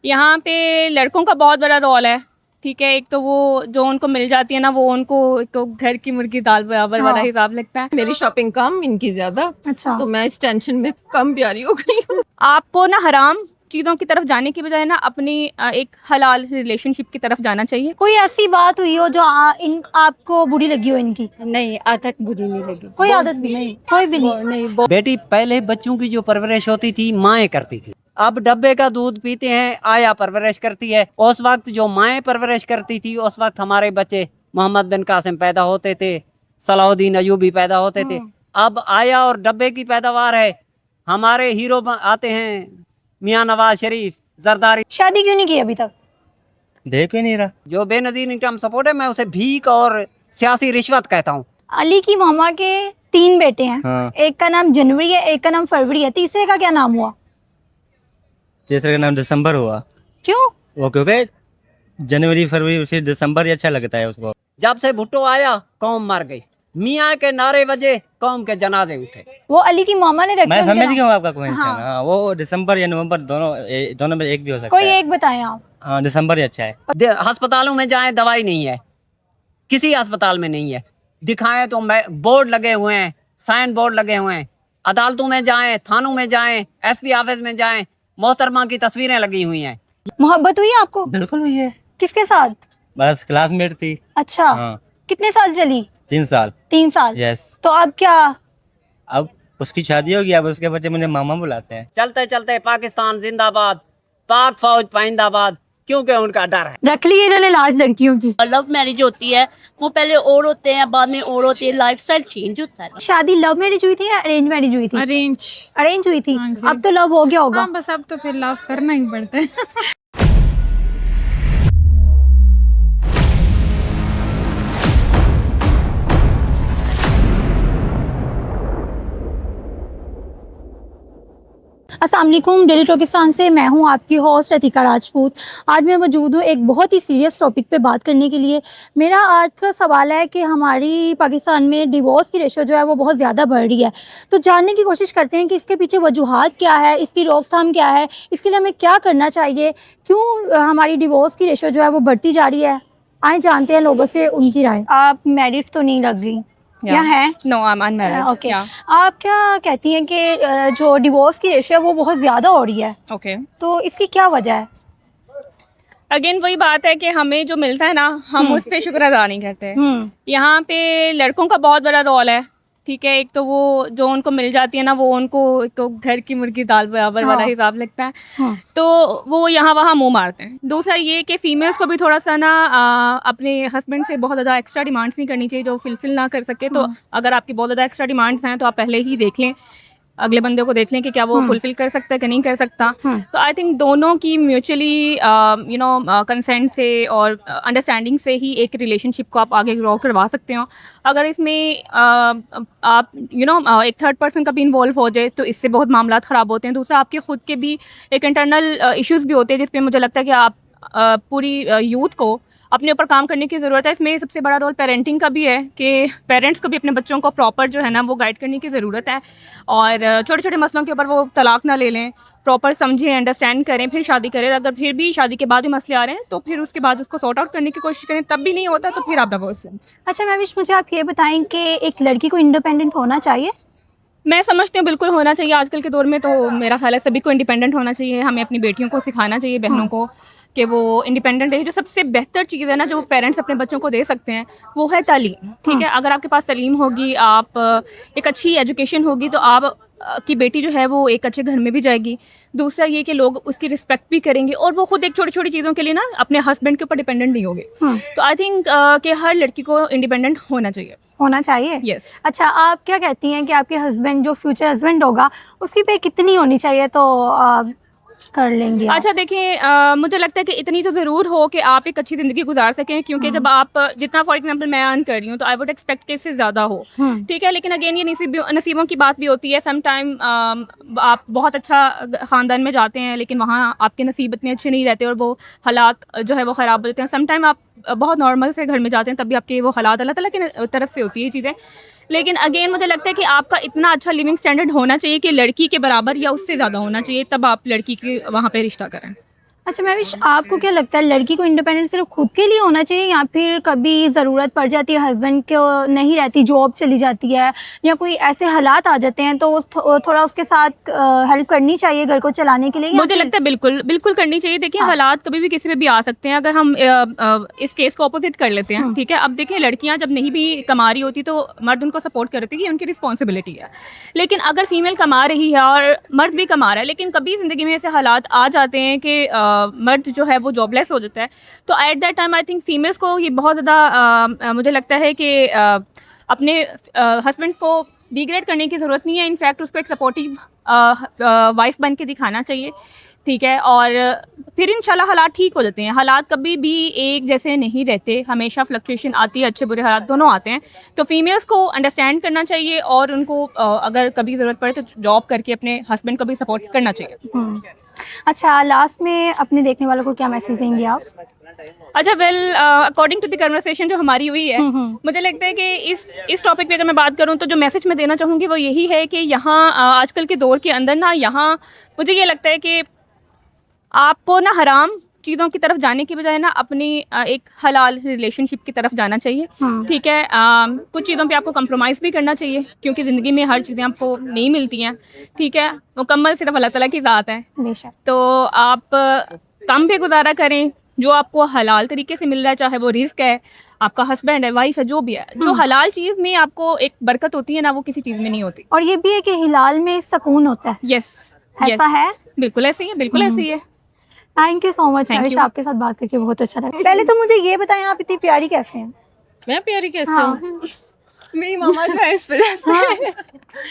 यहाँ पे लड़कों का बहुत बड़ा रोल है, ठीक है। एक तो वो जो उनको मिल जाती है ना, वो उनको एक तो घर की मुर्गी दाल बराबर वाला हिसाब लगता है। मेरी शॉपिंग कम, इनकी ज्यादा। अच्छा। तो मैं इस टेंशन में कम प्यारी हो गई हूँ। आपको ना हराम चीज़ों की तरफ जाने की बजाय ना अपनी एक हलाल रिलेशनशिप की तरफ जाना चाहिए। कोई ऐसी बात हुई हो जो आपको बुरी लगी हो इनकी? नहीं, आदत बुरी नहीं लगी। कोई आदत भी नहीं, कोई भी नहीं। बेटी, पहले बच्चों की जो परवरिश होती थी माएँ करती थी, अब डब्बे का दूध पीते हैं, आया परवरिश करती है। उस वक्त जो माएँ परवरिश करती थी, उस वक्त हमारे बच्चे मोहम्मद बिन कासिम पैदा होते थे, सलाहुद्दीन अयूबी पैदा होते थे। अब आया और डब्बे की पैदावार है। हमारे हीरो आते हैं मियाँ नवाज शरीफ, जरदारी। शादी क्यों नहीं की अभी तक? देख ही नहीं रहा। जो बेनजीर इनकम सपोर्ट है, मैं उसे भीख और सियासी रिश्वत कहता हूँ। अली की मामा के 3 बेटे हैं। हाँ। एक का नाम जनवरी है, एक का नाम फरवरी है, तीसरे का क्या नाम हुआ? तीसरे का नाम दिसंबर हुआ। क्यों? वो क्योंकि जनवरी फरवरी फिर दिसंबर ही अच्छा लगता है उसको। जब से भुट्टो आया कौम मर गई, मियाँ के नारे बजे कौम के जनाजे उठे। वो अली की मामा ने रखे मैं उनके समझ नाम। गया हूँ आपका क्वेश्चन। हाँ। हाँ, वो दिसंबर या नवंबर दोनों में एक भी हो सकता कोई है। एक बताएं आप। हाँ, दिसंबर ही अच्छा है। अस्पतालों में जाएं, दवाई नहीं है, किसी अस्पताल में नहीं है। दिखाएं तो बोर्ड लगे हुए हैं, साइन बोर्ड लगे हुए हैं। अदालतों में जाएं, थानों में जाएं, एसपी ऑफिस में जाएं, मोहतरमा की तस्वीरें लगी हुई हैं। मोहब्बत हुई आपको? बिल्कुल हुई है। किसके साथ? बस क्लासमेट थी। अच्छा। हाँ। कितने साल चली? 3 साल। 3 साल। यस। तो अब क्या? अब उसकी शादी होगी, अब उसके बच्चे मुझे मामा बुलाते हैं। चलते चलते पाकिस्तान जिंदाबाद, पाक फौज पाइंदाबाद, क्योंकि उनका डर है। रख ली इन्होंने लाज लड़कियों की। लव मैरिज होती है, वो पहले और होते हैं, बाद में और होती है, लाइफस्टाइल चेंज होता है। शादी लव मैरिज हुई थी या अरेंज मैरिज हुई थी? अरेंज हुई थी। हाँ जी। अब तो लव हो गया होगा। हाँ, बस अब तो फिर लव करना ही पड़ता है। अस्सलाम वालेकुम, डेली टॉकिस्तान से मैं हूं आपकी होस्ट अतिका राजपूत। आज मैं मौजूद हूं एक बहुत ही सीरियस टॉपिक पे बात करने के लिए। मेरा आज का सवाल है कि हमारी पाकिस्तान में डिवोर्स की रेशो जो है वो बहुत ज़्यादा बढ़ रही है। तो जानने की कोशिश करते हैं कि इसके पीछे वजूहात क्या है, इसकी रोकथाम क्या है, इसके लिए हमें क्या करना चाहिए, क्यों हमारी डिवोर्स की रेशो जो है वो बढ़ती जा रही है। आए जानते हैं लोगों से उनकी राय। आप मैरिड तो नहीं लग रही या है? No, I am unmarried. Okay. आप क्या कहती हैं कि जो डिवोर्स की रेशियो है वो बहुत ज़्यादा हो रही है, ओके। तो इसकी क्या वजह है? अगेन वही बात है कि हमें जो मिलता है ना, हम उस पर शुक्र अदा नहीं करते। यहाँ पे लड़कों का बहुत बड़ा रोल है, ठीक है। एक तो वो जो उनको मिल जाती है ना, वो उनको एक तो घर की मुर्गी दाल बराबर वाला हिसाब लगता है। तो वो यहाँ वहाँ मुंह मारते हैं। दूसरा ये कि फ़ीमेल्स को भी थोड़ा सा ना अपने हस्बैंड से बहुत ज़्यादा एक्स्ट्रा डिमांड्स नहीं करनी चाहिए जो फुलफिल ना कर सके। तो अगर आपकी बहुत ज़्यादा एक्स्ट्रा डिमांड्स हैं तो आप पहले ही देख लें, अगले बंदे को देख लें कि क्या वो फुलफिल कर सकता है कि नहीं कर सकता। तो आई थिंक दोनों की म्यूचुअली कंसेंट से और अंडरस्टैंडिंग से ही एक रिलेशनशिप को आप आगे ग्रो करवा सकते हो। अगर इसमें आप एक थर्ड पर्सन का भी इन्वॉल्व हो जाए तो इससे बहुत मामला ख़राब होते हैं। दूसरा, आपके ख़ुद के भी एक इंटरनल इश्यूज़ भी होते हैं जिस पे मुझे लगता है कि आप पूरी यूथ को अपने ऊपर काम करने की ज़रूरत है। इसमें सबसे बड़ा रोल पेरेंटिंग का भी है कि पेरेंट्स को भी अपने बच्चों को प्रॉपर जो है ना वो गाइड करने की ज़रूरत है। और छोटे छोटे मसलों के ऊपर वो तलाक ना ले लें, प्रॉपर समझें, अंडरस्टैंड करें, फिर शादी करें। अगर फिर भी शादी के बाद भी मसले आ रहे हैं तो फिर उसके बाद उसको सॉर्ट आउट करने की कोशिश करें। तब भी नहीं होता तो फिर आप डिवोर्स लें। अच्छा महविश, मुझे आप ये बताएं कि एक लड़की को इंडिपेंडेंट होना चाहिए? मैं समझती हूँ बिल्कुल होना चाहिए। आजकल के दौर में तो मेरा ख्याल है सभी को इंडिपेंडेंट होना चाहिए। हमें अपनी बेटियों को सिखाना चाहिए, बहनों को, कि वो इंडिपेंडेंट है। जो सबसे बेहतर चीज़ है ना जो पेरेंट्स अपने बच्चों को दे सकते हैं वो है तालीम, ठीक है। अगर आपके पास तालीम होगी, आप एक अच्छी एजुकेशन होगी, तो आप की बेटी जो है वो एक अच्छे घर में भी जाएगी। दूसरा ये कि लोग उसकी रिस्पेक्ट भी करेंगे और वो खुद एक छोटी छोटी चीज़ों के लिए ना अपने हस्बैंड के ऊपर डिपेंडेंट नहीं होंगे। तो आई थिंक कि हर लड़की को इंडिपेंडेंट होना चाहिए। होना चाहिए। यस। अच्छा, आप क्या कहती हैं कि आपके हस्बैंड जो फ्यूचर हस्बैंड होगा उसकी पे कितनी होनी चाहिए तो कर लेंगे आप? अच्छा देखिए, मुझे लगता है कि इतनी तो ज़रूर हो कि आप एक अच्छी ज़िंदगी गुजार सकें, क्योंकि जब आप जितना फॉर एग्जांपल मैं अर्न कर रही हूँ तो आई वुड एक्सपेक्ट कि इससे ज़्यादा हो, ठीक है। लेकिन अगेन ये नसीबों की बात भी होती है। सम टाइम आप बहुत अच्छा ख़ानदान में जाते हैं लेकिन वहाँ आपके नसीब इतने अच्छे नहीं रहते और वो हालात जो है वो ख़राब हो जाते हैं। सम टाइम आप बहुत नॉर्मल से घर में जाते हैं तब भी आपके वो हालात अल्लाह ताला की तरफ से होती है चीज़ें। लेकिन अगेन मुझे लगता है कि आपका इतना अच्छा लिविंग स्टैंडर्ड होना चाहिए कि लड़की के बराबर या उससे ज़्यादा होना चाहिए, तब आप लड़की के वहाँ पे रिश्ता करें। अच्छा मैविश, आपको क्या लगता है लड़की को इंडिपेंडेंट सिर्फ खुद के लिए होना चाहिए या फिर कभी ज़रूरत पड़ जाती है, हस्बैंड को नहीं रहती, जॉब चली जाती है या कोई ऐसे हालात आ जाते हैं तो थोड़ा उसके साथ हेल्प करनी चाहिए घर को चलाने के लिए? मुझे लगता है बिल्कुल बिल्कुल करनी चाहिए। देखिए हालात कभी भी किसी पे भी आ सकते हैं। अगर हम इस केस को ऑपोजिट कर लेते हैं, ठीक है, अब देखिए लड़कियां जब नहीं भी कमा रही होती तो मर्द उनको सपोर्ट करते हैं कि उनकी रिस्पॉन्सिबिलिटी है। लेकिन अगर फीमेल कमा रही है और मर्द भी कमा रहा है, लेकिन कभी ज़िंदगी में ऐसे हालात आ जाते हैं कि मर्द जो है वो जॉबलेस हो जाता है, तो at that time I think females को ये बहुत ज़्यादा मुझे लगता है कि अपने हस्बैंड्स को डिग्रेड करने की ज़रूरत नहीं है। इनफैक्ट उसको एक सपोर्टिव वाइफ बन के दिखाना चाहिए, ठीक है, और फिर इंशाल्लाह हालात ठीक हो जाते हैं। हालात कभी भी एक जैसे नहीं रहते, हमेशा फ्लक्चुएशन आती है, अच्छे बुरे हालात दोनों आते हैं। तो फीमेल्स को अंडरस्टैंड करना चाहिए और उनको अगर कभी ज़रूरत पड़े तो जॉब करके अपने हस्बैंड को भी सपोर्ट करना चाहिए। अच्छा, लास्ट में अपने देखने वालों को क्या मैसेज देंगे आप? अच्छा, well according to the conversation जो हमारी हुई है, मुझे लगता है कि इस टॉपिक पे अगर मैं बात करूं तो जो मैसेज मैं देना चाहूँगी वो यही है कि यहाँ आजकल के दौर के अंदर ना, यहाँ मुझे ये लगता है कि आपको ना हराम चीज़ों की तरफ जाने की बजाय ना अपनी एक हलाल रिलेशनशिप की तरफ जाना चाहिए, ठीक है। कुछ चीज़ों पे आपको कंप्रोमाइज़ भी करना चाहिए क्योंकि ज़िंदगी में हर चीज़ें आपको नहीं मिलती हैं, ठीक है, मुकम्मल सिर्फ अल्लाह ताला की ज़ात है। बेशक। तो आप कम पे गुजारा करें, जो आपको हलाल तरीके से मिल रहा है, चाहे वो रिस्क है, आपका हस्बैंड है, वाइफ है, जो भी है, जो हलाल चीज़ में आपको एक बरकत होती है ना, वो किसी चीज़ में नहीं होती। और ये भी है कि हिलाल में सुकून होता है। यस, ऐसा है? बिल्कुल ऐसे ही है, बिल्कुल ऐसे ही है। थैंक यू सो मच मैविश, आपके साथ बात करके बहुत अच्छा लगा। पहले तो मुझे ये बताएं, आप इतनी प्यारी कैसे हैं? मैं प्यारी कैसे हाँ। हूँ? मेरी मामा जो है इस वजह से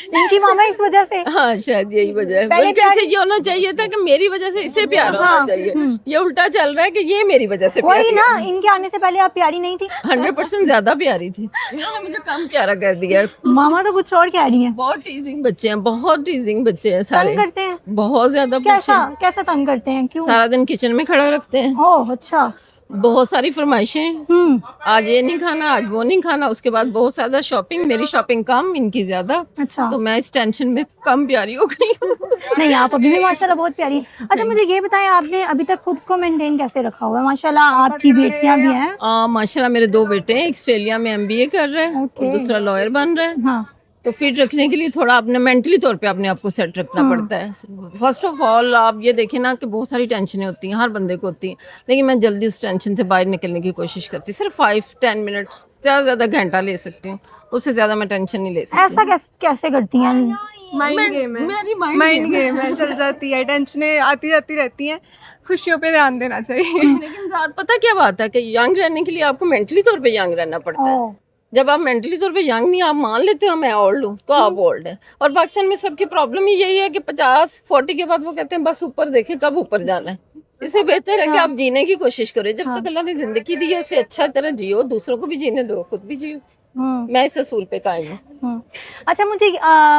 इनकी मामा इस वजह से? हाँ, शायद यही वजह है। पहले बल्कि ऐसे ये होना चाहिए था कि मेरी वजह से इससे प्यार होना चाहिए। ये उल्टा चल रहा है कि ये मेरी वजह से वही प्यारी ना, इनके आने से पहले आप प्यारी नहीं थी। 100% ज्यादा प्यारी थी। इन्होंने मुझे कम प्यारा कर दिया। मामा तो कुछ और कह रही हैं। बहुत टीजिंग बच्चे हैं, बहुत टीजिंग बच्चे हैं सारे। तंग करते हैं? बहुत ज्यादा बच्चे कैसा हैं। कैसा तंग करते हैं? क्यों? सारा दिन किचन में खड़ा रखते हैं। ओह अच्छा। बहुत सारी फरमाइशें, आज ये नहीं खाना, आज वो नहीं खाना, उसके बाद बहुत ज्यादा शॉपिंग। मेरी शॉपिंग कम, इनकी ज्यादा। अच्छा। तो मैं इस टेंशन में कम प्यारी हो गई हूँ। नहीं, आप अभी भी माशाल्लाह बहुत प्यारी। अच्छा, मुझे ये बताएं, आपने अभी तक खुद को मेंटेन कैसे रखा हुआ है? माशाल्लाह आपकी बेटियां भी हैं। माशाल्लाह मेरे 2 बेटे हैं, एक ऑस्ट्रेलिया में MBA कर रहे हैं और दूसरा लॉयर बन रहा है। हाँ। तो फिट रखने के लिए थोड़ा अपने मेंटली तौर पे अपने आप को सेट रखना पड़ता है। फर्स्ट ऑफ ऑल आप ये देखें ना कि बहुत सारी टेंशनें होती हैं, हर बंदे को होती हैं, लेकिन मैं जल्दी उस टेंशन से बाहर निकलने की कोशिश करती हूँ। सिर्फ 5-10 मिनट, ज़्यादा ज़्यादा घंटा ले सकती हूँ, उससे ज़्यादा मैं टेंशन नहीं ले सकती। ऐसा कैसे करती हैं? माइंड गेम है, मेरी माइंड गेम है, चल जाती है, टेंशनें आती जाती रहती हैं। खुशियों पे ध्यान देना चाहिए। लेकिन पता क्या बात है कि यंग रहने के लिए आपको मेंटली तौर पे यंग रहना पड़ता है। जब आप मेंटली तौर पे यंग नहीं, आप मान लेते हो मैं ओल्ड हूँ, तो आप ओल्ड है। और पाकिस्तान में सबकी प्रॉब्लम ही यही है कि 50-40 के बाद वो कहते हैं बस ऊपर देखे कब ऊपर जाना है। इससे बेहतर है कि आप जीने की कोशिश करें। जब तक अल्लाह ने जिंदगी दी है उसे अच्छा तरह जियो, दूसरों को भी जीने दो, खुद भी जियो। मैं इस असूल पे कायम हूँ। अच्छा, मुझे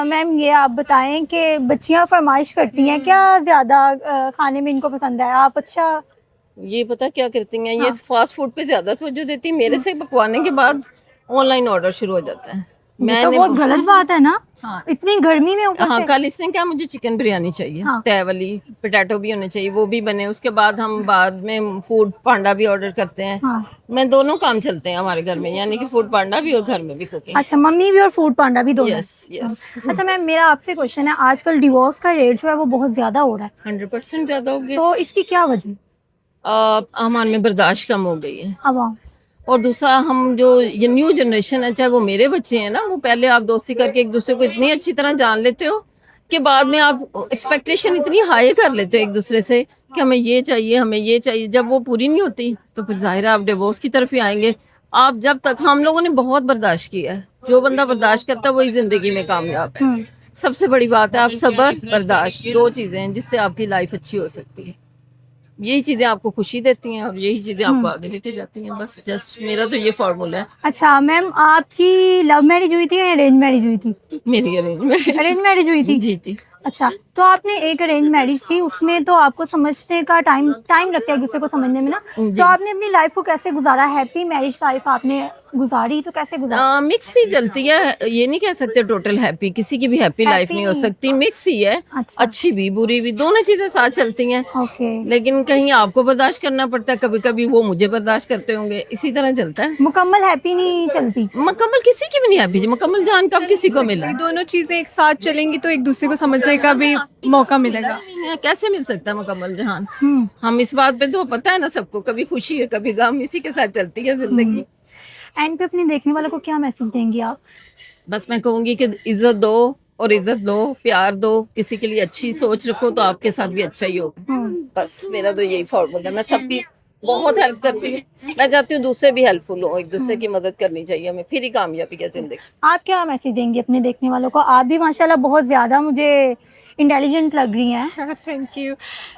मैम ये आप बताएं कि बच्चियां फरमाइश करती हैं, क्या ज्यादा खाने में इनको पसंद है? आप अच्छा ये पता क्या करती हैं, ये फास्ट फूड पे ज्यादा तवज्जो देती है। मेरे से पकवाने के बाद ऑनलाइन ऑर्डर शुरू हो जाता है। तो बहुत गलत बात है ना। हाँ। इतनी गर्मी में ऊपर हाँ, से। कल इसने क्या, मुझे चिकन बिरयानी चाहिए। हाँ। तय वाली, पोटैटो भी होने चाहिए, वो भी बने। उसके बाद हम बाद में फूड पांडा भी ऑर्डर करते हैं। हाँ। मैं दोनों काम चलते हैं हमारे घर में, यानी कि फूड पांडा भी और घर में भी कुकिंग। अच्छा, मम्मी भी और फूड पांडा भी दोनों? यस। अच्छा मैम, मेरा आपसे क्वेश्चन है, आजकल डिवोर्स का रेट जो है वो बहुत ज्यादा हो रहा है, 100% ज्यादा हो गया। तो इसकी क्या वजह? हमारे में बर्दाश्त कम हो गई है। अब और दूसरा, हम जो ये न्यू जनरेशन है, चाहे वो मेरे बच्चे हैं ना, वो पहले आप दोस्ती करके एक दूसरे को इतनी अच्छी तरह जान लेते हो कि बाद में आप एक्सपेक्टेशन इतनी हाई कर लेते हो एक दूसरे से कि हमें ये चाहिए, हमें ये चाहिए। जब वो पूरी नहीं होती तो फिर जाहिर है आप डिवोर्स की तरफ ही आएंगे। आप जब तक, हम लोगों ने बहुत बर्दाश्त किया है, जो बंदा बर्दाश्त करता है वही जिंदगी में कामयाब है। सबसे बड़ी बात है, आप सब्र बर्दाश्त 2 चीजें हैं जिससे आपकी लाइफ अच्छी हो सकती है। यही चीजें आपको खुशी देती हैं और यही चीजें आपको आगे लेके जाती हैं। बस जस्ट मेरा तो ये फॉर्मूला है। अच्छा मैम, आपकी लव मैरिज हुई थी या अरेंज मैरिज हुई थी? मेरी अरेंज मैरिज हुई थी? जी। अच्छा, तो आपने एक अरेंज मैरिज थी, उसमें तो आपको समझने का टाइम लगता है एक दूसरे को समझने में ना, तो आपने अपनी लाइफ को कैसे गुजारा? हैप्पी मैरिज लाइफ आपने गुजारी तो कैसे गुजारी? मिक्स ही चलती है, ये नहीं कह सकते टोटल हैप्पी, किसी की भी हैप्पी लाइफ नहीं हो नहीं। सकती, मिक्स ही है। अच्छा। अच्छी भी बुरी भी दोनों चीजें साथ चलती हैं, ओके। लेकिन कहीं आपको बर्दाश्त करना पड़ता है, कभी कभी वो मुझे बर्दाश्त करते होंगे, इसी तरह चलता है। मुकम्मल हैप्पी नहीं चलती। मुकम्मल किसी की भी नहीं हैप्पी, मुकम्मल जान कब किसी को मिला ये दोनों चीज़ें एक साथ चलेंगी तो एक दूसरे को समझने का भी मौका मिलेगा। है, कैसे मिल सकता है मुकम्मल जहान? हम्म। हम इस बात पे तो पता है ना सबको, कभी खुशी है कभी गम, इसी के साथ चलती है जिंदगी। एंड पे अपने देखने वालों को क्या मैसेज देंगी आप? बस मैं कहूंगी कि इज्जत दो और इज्जत दो, प्यार दो, किसी के लिए अच्छी सोच रखो तो आपके साथ भी अच्छा ही होगा। बस मेरा तो यही फॉर्मूला है। मैं सबकी बहुत हेल्प करती हूँ, मैं चाहती हूँ दूसरे भी हेल्पफुल हो, एक दूसरे की मदद करनी चाहिए हमें, फिर ही कामयाबी है जिंदगी। आप क्या मैसेज देंगी अपने देखने वालों को? आप भी माशाल्लाह बहुत ज़्यादा मुझे इंटेलिजेंट लग रही हैं। Thank you.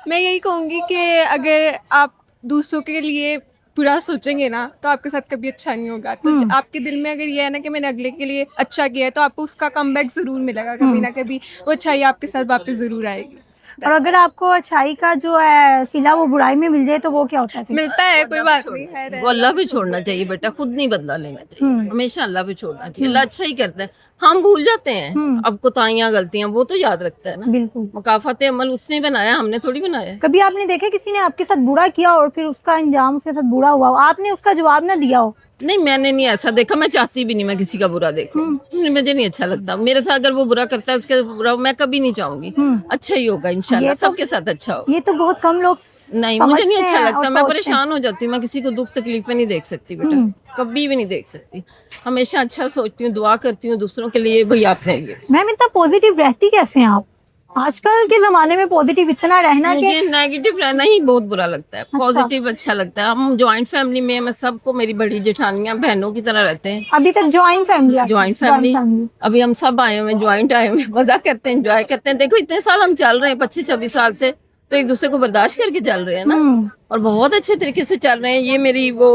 मैं यही कहूँगी कि अगर आप दूसरों के लिए बुरा सोचेंगे ना तो आपके साथ कभी अच्छा नहीं होगा। तो आपके दिल में अगर ये है ना कि मैंने अगले के लिए अच्छा किया है तो आपको उसका कमबैक ज़रूर मिलेगा, कभी ना कभी वो अच्छाई आपके साथ वापस ज़रूर आएगी। और अगर आपको अच्छाई का जो है सिला वो बुराई में मिल जाए तो वो क्या होता है फिर? मिलता है, कोई बात नहीं है। वो अल्लाह पे छोड़ना चाहिए बेटा, खुद नहीं बदला लेना चाहिए, हमेशा अल्लाह पे छोड़ना चाहिए। अल्लाह अच्छा ही करता है, हम भूल जाते हैं, अब कोताहियां गलतियां वो तो याद रखता है ना। बिल्कुल। मुकाफात अमल उसने बनाया, हमने थोड़ी बनाया। कभी आपने देखा किसी ने आपके साथ बुरा किया और फिर उसका अंजाम उसके साथ बुरा हुआ हो, आपने उसका जवाब ना दिया हो? नहीं मैंने नहीं ऐसा देखा, मैं चाहती भी नहीं मैं किसी का बुरा देखूं, मुझे नहीं अच्छा लगता। मेरे साथ अगर वो बुरा करता है उसके बुरा मैं कभी नहीं चाहूंगी, अच्छा ही होगा इंशाल्लाह, ये तो- सबके साथ अच्छा होगा। ये तो बहुत कम लोग नहीं मुझे नहीं समझते अच्छा हैं और लगता, मैं सोचते परेशान हो जाती हूँ, मैं किसी को दुख तकलीफ में नहीं देख सकती बेटा, कभी भी नहीं देख सकती। हमेशा अच्छा सोचती हूँ, दुआ करती हूँ दूसरों के लिए, भैया अपने लिए। हैं। मैम इतना पॉजिटिव रहती कैसे हैं आप? आजकल के जमाने में पॉजिटिव इतना रहना कि मुझे नेगेटिव रहना ही बहुत बुरा लगता है, पॉजिटिव अच्छा लगता है। हम ज्वाइंट फैमिली में, मैं सबको, मेरी बड़ी जेठानियां बहनों की तरह रहते हैं। अभी तक ज्वाइंट फैमिली ज्वाइंट फैमिली अभी हम सब आए हुए हैं, ज्वाइंट आए हुए हैं, मजा करते हैं, एंजॉय करते हैं। देखो इतने साल हम चल रहे हैं, 25-26 साल से, तो एक दूसरे को बर्दाश्त करके चल रहे हैं ना, और बहुत अच्छे तरीके से चल रहे हैं। ये मेरी वो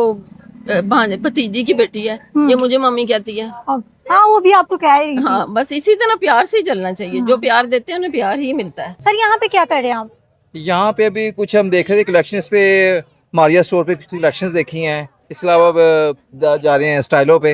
भतीजी की बेटी है, ये मुझे मम्मी कहती है। हाँ वो भी आपको कह रही थी। हाँ बस इसी तरह प्यार से ही चलना चाहिए, जो प्यार देते हैं उन्हें प्यार ही मिलता है। सर यहाँ पे क्या कर रहे हैं आप? यहाँ पे अभी कुछ हम देख रहे थे कलेक्शंस पे, मारिया स्टोर पे कुछ कलेक्शंस देखी हैं, इसके अलावा अब जा रहे हैं स्टाइलों पे,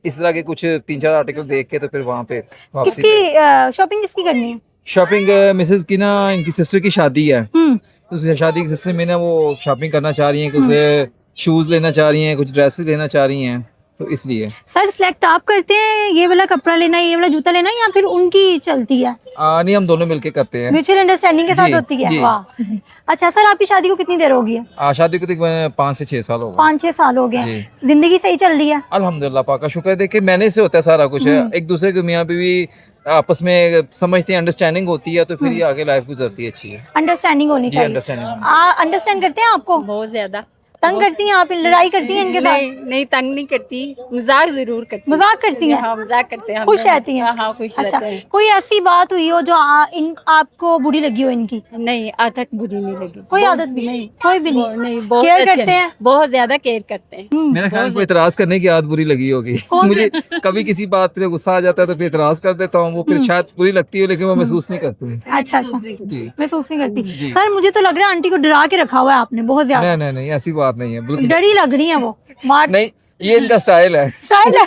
इस तरह के कुछ 3-4 आर्टिकल देख के तो फिर वहाँ पे वापसी। किसकी शॉपिंग किसकी करनी है? शॉपिंग मिसेस की ना, इनकी सिस्टर की शादी है, तो उस शादी की सिस्टर में ना वो शॉपिंग करना चाह रही हैं, कुछ शूज लेना चाह रही हैं, कुछ ड्रेसेस लेना चाह रही हैं, तो इसलिए। सर सिलेक्ट आप करते हैं ये वाला कपड़ा लेना है, ये वाला जूता लेना है, या फिर उनकी चलती है? नहीं हम दोनों मिलके करते हैं, म्यूचुअल अंडरस्टैंडिंग के साथ जी, होती है। जी। वाह। अच्छा सर आपकी शादी को कितनी देर होगी है? शादी को तकरीबन 5 से 6 साल हो गए। 5-6 साल हो गए। जी। जिंदगी सही चल रही है? अल्हम्दुलिल्लाह पाक का शुक्र है। देखिए मैंने से होता है सारा कुछ, एक दूसरे के मियाँ बीवी आपस में समझते हैं, अंडरस्टैंडिंग होती है, तो फिर ये आगे लाइफ गुजरती है अच्छी है। अंडरस्टैंडिंग होनी जी चाहिए। अंडरस्टैंडिंग। अंडरस्टैंड करते हैं आपको? बहुत ज्यादा तंग करती हैं आप, लड़ाई करती हैं इनके साथ? नहीं तंग नहीं करती, मजाक जरूर करती। मजाक करती हैं? हाँ मजाक करते हैं, खुश रहती हैं? हाँ खुश अच्छा रहते हैं। कोई ऐसी बात हुई हो जो आपको बुरी लगी हो इनकी? नहीं आज तक बुरी नहीं लगी, कोई आदत भी नहीं, कोई भी नहीं नहीं? बहुत केयर अच्छे करते हैं? बहुत ज्यादा केयर करते हैं। मेरा ख्याल को इतराज करने की आदत बुरी लगी होगी मुझे, कभी किसी बात पे गुस्सा आ जाता है तो फिर इतराज कर देता हूँ, वो फिर शायद बुरी लगती है लेकिन वो महसूस नहीं करती। अच्छा अच्छा जी महसूस नहीं करती। सर मुझे तो लग रहा है आंटी को डरा के रखा हुआ है आपने बहुत ज्यादा। नहीं ऐसी बात नहीं है, बिल्कुल डरी लग रही है वो, मार नहीं, ये इनका स्टाइल है, स्टाइल है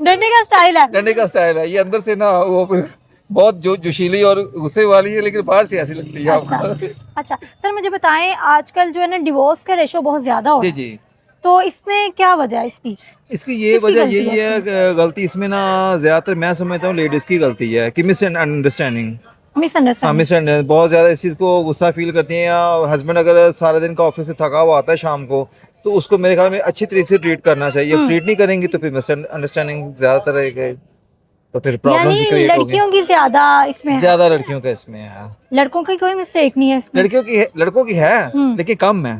डरने का स्टाइल है। डरने का स्टाइल है। ये अंदर से ना वो फिर बहुत जोशीली और गुस्से वाली है, लेकिन बाहर से ऐसी लगती है आपको। अच्छा सर मुझे बताएं आजकल जो है ना डिवोर्स का रेशो बहुत ज्यादा हो रहा जी है, जी। तो इसमें क्या वजह है इसकी? इसकी ये किसकी वजह गलती यही है कि गलती इसमें ना ज्यादातर मैं समझता हूँ लेडीज की गलती है कि मिसअंडरस्टैंडिंग। मिसअंडरस्टैंडिंग। मिसअंडरस्टैंडिंग बहुत ज्यादा इस चीज को गुस्सा फील करती हैं, या हस्बैंड अगर सारा दिन का ऑफिस से थका हुआ आता है शाम को, तो उसको मेरे ख्याल में अच्छी तरीके से ट्रीट करना चाहिए। ट्रीट नहीं करेंगी तो फिर मिसअंडरस्टैंडिंग ज्यादातर रहेगी, तो फिर प्रॉब्लम्स यानी क्रिएट होंगी। लड़कियों की ज्यादा इसमें है। ज्यादा लड़कियों का इसमें है, लड़कों की कोई मिस्टेक नहीं है इसमें। लड़कों की है लेकिन कम है।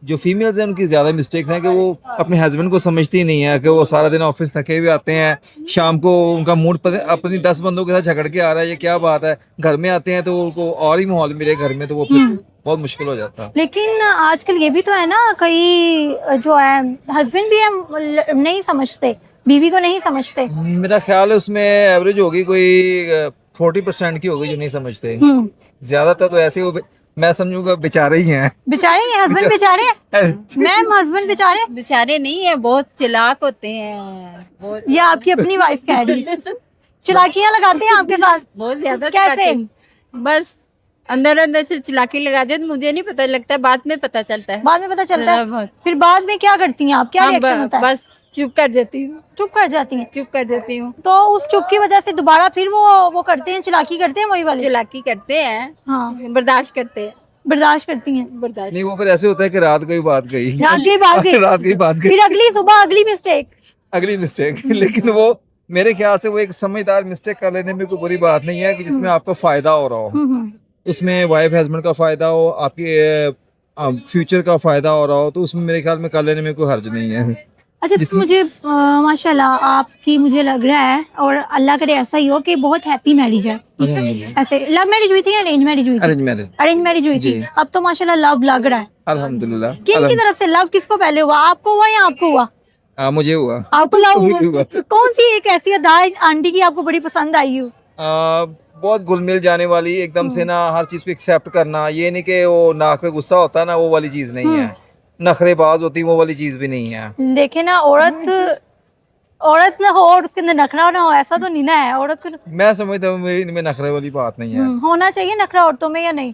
जो फीमेल्स हैं उनकी ज्यादा मिस्टेक है कि वो अपने हस्बैंड को समझती नहीं है कि वो सारा दिन ऑफिस थके हुए आते हैं, शाम को उनका मूड अपनी 10 बंदों के साथ झगड़ के आ रहा है, ये क्या बात है, घर में आते हैं तो उनको और ही माहौल मिले घर में, तो वो फिर बहुत मुश्किल हो जाता है। लेकिन आजकल ये भी तो है ना, कई जो है हस्बैंड भी है नहीं समझते, बीवी को नहीं समझते। मेरा ख्याल है उसमें एवरेज होगी कोई 40% की होगी जो नहीं समझते, ज्यादातर तो ऐसे वो मैं समझूंगा बेचारे ही हैं। बेचारे हैं, हस्बैंड बेचारे हैं मैम, हस्बैंड बेचारे? बेचारे नहीं है, बहुत चालाक होते हैं, बहुत ये आपकी अपनी वाइफ कह रही है। चलाकियां लगाते हैं आपके साथ? बहुत ज्यादा कैसे? चालाकी। बस अंदर अंदर से चलाकी लगा देते, मुझे नहीं पता लगता, बाद में पता चलता है। बाद में पता चलता है? बहुत। फिर बाद में क्या करती हैं आप, क्या हाँ, रिएक्शन होता है? बस चुप कर देती हूँ, चुप कर जाती हैं? चुप कर देती हूँ। तो उस चुप की वजह से दोबारा फिर वो करते हैं, चालाकी करते हैं वही वाली? चालाकी करते हैं, हाँ, बर्दाश्त करते हैं, बर्दाश्त करती हैं। बर्दाश्त। नहीं, वो फिर ऐसे होता है कि रात को ही बात गई, रात की बात गई, रात की बात गई, फिर अगली सुबह अगली मिस्टेक। अगली मिस्टेक। लेकिन वो मेरे ख्याल से वो एक समझदार मिस्टेक कर लेने में कोई बुरी बात नहीं है कि जिसमें आपको फायदा हो रहा हो, उसमें वाइफ हस्बैंड का फायदा हो, आपके फ्यूचर का फायदा हो रहा हो, तो उसमें मेरे ख्याल में कर लेने में कोई हर्ज नहीं है। अच्छा, तो मुझे माशाल्लाह आपकी मुझे लग रहा है, और अल्लाह करे ऐसा ही हो कि बहुत हैप्पी मैरिज है। ऐसे लव मैरिज हुई थी या अरेंज मैरिज हुई थी? Arrange marriage. अरेंज मैरिज हुई थी। जी। अब तो माशाल्लाह लव लग रहा है। अल्हम्दुलिल्लाह। किन की तरफ से लव, किसको पहले हुआ, आपको हुआ या आपको हुआ? मुझे हुआ। आपको लव मुझे हुआ। हुआ? कौन सी एक ऐसी अदा है आंटी की आपको बड़ी पसंद आई हो? बहुत घुल मिल जाने वाली, एकदम से ना हर चीज को एक्सेप्ट करना, ये नहीं कि वो नाक पे गुस्सा होता है ना, वो वाली चीज नहीं है, नखरेबाज होती वो वाली चीज भी नहीं है। देखे ना, औरत ना हो और उसके अंदर नखरा ना हो, ऐसा तो नहीं ना है औरत को। मैं समझता हूँ इनमें नखरे वाली बात नहीं है। होना चाहिए नखरा औरतों में या नहीं?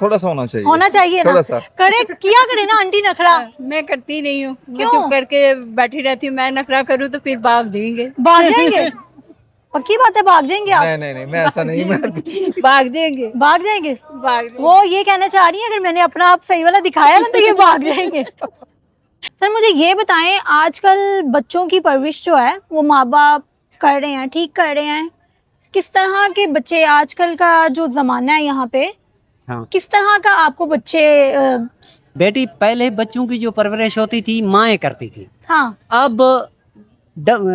थोड़ा सा होना चाहिए। होना चाहिए ना, थोड़ा सा। करे किया करे ना आंटी नखरा। मैं करती नहीं हूँ, मैं क्यों? चुप करके बैठी रहती हूँ। मैं नखरा करूँ तो फिर भाग देंगे, भाग जाएंगे? पक्की बात है, भाग जाएंगे आप? नहीं, मैं ऐसा नहीं, मैं भाग देंगे, भाग जाएंगे? भाग देंगे। वो ये कहना चाह रही है अगर मैंने अपना आप सही वाला दिखाया ना तो ये भाग जाएंगे। सर मुझे ये बताएं, आजकल बच्चों की परवरिश जो है वो माँ बाप कर रहे हैं, ठीक कर रहे हैं? किस तरह के बच्चे, आजकल का जो जमाना है यहाँ पे, हाँ। किस तरह का आपको बच्चे बेटी, पहले बच्चों की जो परवरिश होती थी माएँ करती थी। हाँ, अब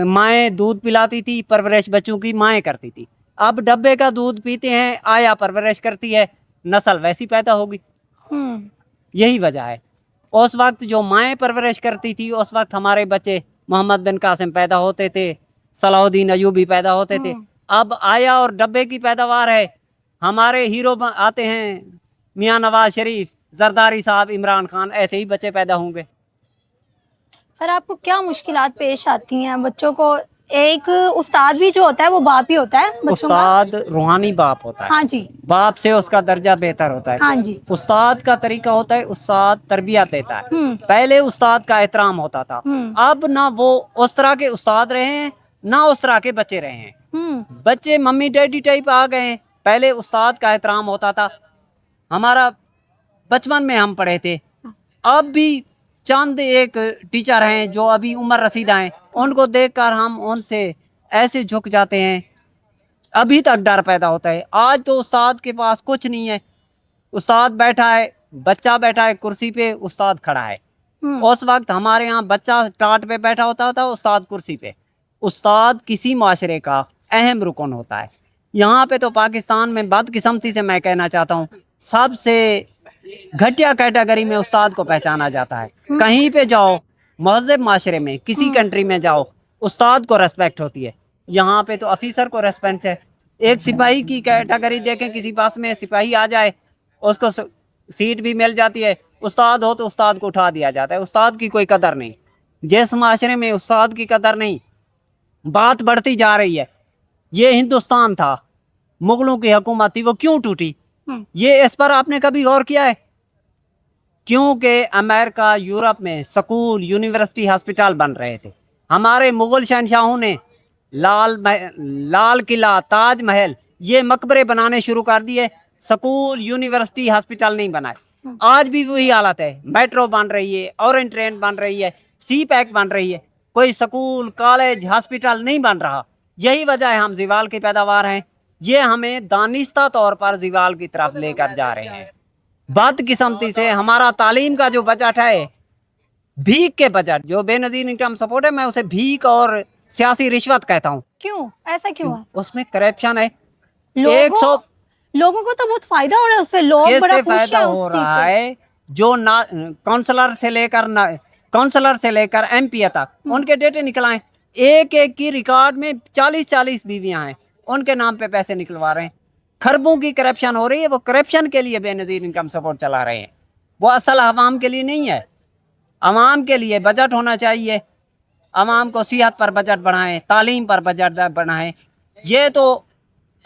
माएँ दूध पिलाती थी, परवरिश बच्चों की माएँ करती थी। अब डब्बे का दूध पीते हैं, आया परवरिश करती है, नस्ल वैसी पैदा होगी। यही वजह है। उस वक्त जो माएँ परवरिश करती थी, उस वक्त हमारे बच्चे मोहम्मद बिन कासिम पैदा होते थे, सलाहुद्दीन अयूबी पैदा होते थे। अब आया और डब्बे की पैदावार है। हमारे हीरो आते हैं, मियाँ नवाज शरीफ, जरदारी साहब, इमरान खान, ऐसे ही बच्चे पैदा होंगे। सर आपको क्या मुश्किलात पेश आती हैं बच्चों को? एक उस्ताद भी जो होता है वो बाप ही होता है बच्चों का। उस्ताद रूहानी बाप होता है। हाँ जी। बाप से उसका दर्जा बेहतर होता है। हाँ जी। उस्ताद का तरीका होता है, उस्ताद तरबियत देता है। पहले उस्ताद का एहतराम होता था, अब ना वो उस तरह के उस्ताद रहे हैं, ना उस तरह के बच्चे रहे हैं। बच्चे मम्मी डैडी टाइप आ गए हैं। पहले उस्ताद का एहतराम होता था, हमारा बचपन में हम पढ़े थे। अब भी चंद एक टीचर हैं जो अभी उम्र रसीदा हैं, उनको देखकर हम उनसे ऐसे झुक जाते हैं, अभी तक डर पैदा होता है। आज तो उस्ताद के पास कुछ नहीं है, उस्ताद बैठा है, बच्चा बैठा है कुर्सी पे, उस्ताद खड़ा है। उस वक्त हमारे यहाँ बच्चा टाट पे बैठा होता था, उस्ताद कुर्सी पे। उस्ताद किसी माशरे का अहम रुकन होता है। यहाँ पे तो पाकिस्तान में बदकिस्मती से मैं कहना चाहता हूँ, सबसे घटिया कैटेगरी में उस्ताद को पहचाना जाता है। कहीं पे जाओ, महज़ब माशरे में, किसी कंट्री में जाओ, उस्ताद को रेस्पेक्ट होती है। यहाँ पे तो ऑफिसर को रेस्पेक्ट है। एक सिपाही की कैटेगरी देखें, किसी पास में सिपाही आ जाए, उसको सीट भी मिल जाती है। उस्ताद हो तो उस्ताद को उठा दिया जाता है। उस्ताद की कोई कदर नहीं। जिस माशरे में उस्ताद की कदर नहीं, बात बढ़ती जा रही है। ये हिंदुस्तान था, मुगलों की हुकूमत थी, वो क्यों टूटी? ये इस पर आपने कभी गौर किया है? क्योंकि अमेरिका, यूरोप में स्कूल, यूनिवर्सिटी, हॉस्पिटल बन रहे थे। हमारे मुगल शहनशाहों ने लाल किला, ताजमहल, ये मकबरे बनाने शुरू कर दिए, स्कूल, यूनिवर्सिटी, हॉस्पिटल नहीं बनाए। आज भी वही हालत है। मेट्रो बन रही है, ऑरेंज ट्रेन बन रही है, सी पैक बन रही है, कोई स्कूल, कॉलेज, हॉस्पिटल नहीं बन रहा। यही वजह है हम ज़वाल की पैदावार हैं। ये हमें दानिस्ता तौर पर ज़वाल की तरफ लेकर जा रहे हैं। बदकिस्मती से हमारा तालीम का जो बजट है, भीख के बजट, जो बेनज़ीर इनकम सपोर्ट है, मैं उसे भीख और सियासी रिश्वत कहता हूँ। क्यों ऐसा क्यों है? उसमें करप्शन है। लोगों को तो बहुत फायदा हो रहा है उससे, लोग बड़ा खुश फायदा है हो रहा है। जो काउंसलर से लेकर MP तक उनके डेटे निकलाएं। एक एक की रिकॉर्ड में 40-40 बीवियां हैं, उनके नाम पे पैसे निकलवा रहे हैं। खरबों की करप्शन हो रही है, वो करप्शन के लिए बेनज़ीर इनकम सपोर्ट चला रहे हैं। वो असल आवाम के लिए नहीं है। आवाम के लिए बजट होना चाहिए, आवाम को सेहत पर बजट बढ़ाएं, तालीम पर बजट बढ़ाएं। ये तो